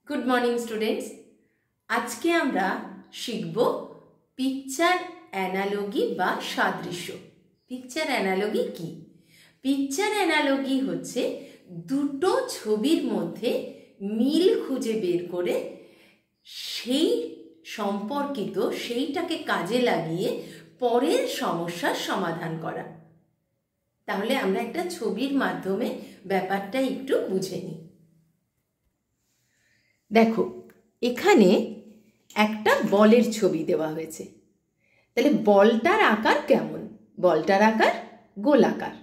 Good morning students. आज के আমরা শিখব পিকচার অ্যানালজি বা সাদৃশ্য। পিকচার অ্যানালজি কি? পিকচার অ্যানালজি হচ্ছে দুটো ছবির মধ্যে মিল খুঁজে বের করে সেই সম্পর্কিত সেইটাকে কাজে লাগিয়ে পরের সমস্যার সমাধান করা। তাহলে আমরা একটা ছবির মাধ্যমে ব্যাপারটা একটু বুঝে নিই। দেখো, এখানে একটা বলের ছবি দেওয়া হয়েছে। তাহলে বলটার আকার কেমন? বলটার আকার গোলাকার।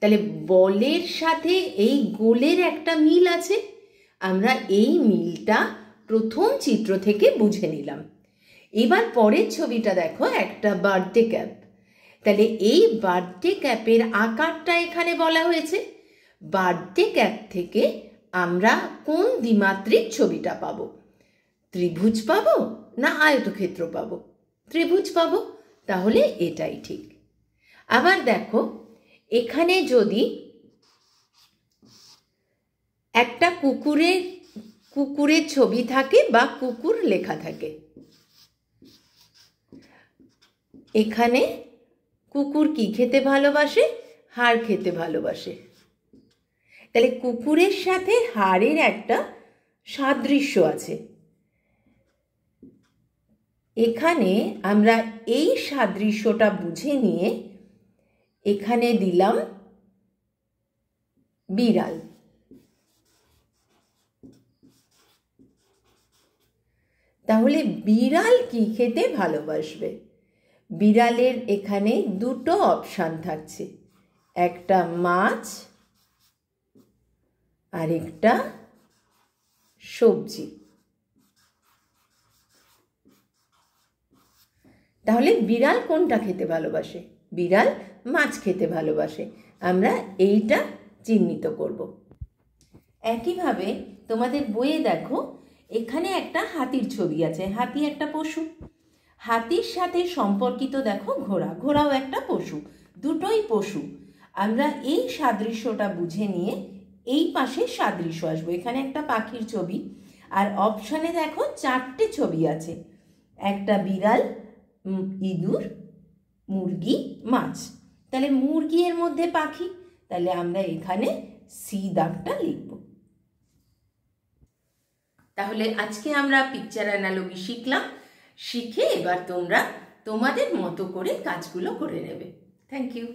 তাহলে বলের সাথে এই গোলের একটা মিল আছে। আমরা এই মিলটা প্রথম চিত্র থেকে বুঝে নিলাম। এবার পরের ছবিটা দেখো, একটা বার্থডে ক্যাপ। তাহলে এই বার্থডে ক্যাপের আকারটা এখানে বলা হয়েছে। বার্থডে ক্যাপ থেকে আমরা কোন দ্বিমাত্রিক ছবিটা পাবো? ত্রিভুজ পাবো না আয়তক্ষেত্র পাবো? ত্রিভুজ পাবো। তাহলে এটাই ঠিক। আবার দেখো, এখানে যদি একটা কুকুরের ছবি থাকে বা কুকুর লেখা থাকে, এখানে কুকুর কি খেতে ভালোবাসে? হাড় খেতে ভালোবাসে। তাহলে কুকুরের সাথে হাড়ের একটা সাদৃশ্য আছে। এখানে আমরা এই সাদৃশ্যটা বুঝে নিয়ে এখানে দিলাম বিড়াল। তাহলে বিড়াল কি খেতে ভালোবাসবে? বিড়ালের এখানে দুটো অপশান থাকছে, একটা মাছ আর একটা সবজি। তাহলে বিড়াল কোনটা খেতে ভালোবাসে? বিড়াল মাছ খেতে ভালোবাসে। আমরা এইটা চিহ্নিত করব। একইভাবে তোমাদের বইয়ে দেখো, এখানে একটা হাতির ছবি আছে। হাতি একটা পশু। হাতির সাথে সম্পর্কিত দেখো ঘোড়া। ঘোড়াও একটা পশু। দুটোই পশু। আমরা এই সাদৃশ্যটা বুঝে নিয়ে এই পাশে সাদৃশ্য আসবো। এখানে একটা পাখির ছবি, আর অপশানে দেখো চারটে ছবি আছে। একটা বিড়াল, ইঁদুর, মুরগি, মাছ। তাহলে মুরগি এর মধ্যে পাখি। তাহলে আমরা এখানে সি দাগটা লিখব। তাহলে আজকে আমরা পিকচার অ্যানালজি শিখলাম। শিখে এবার তোমরা তোমাদের মতো করে কাজগুলো করে নেবে। Thank you.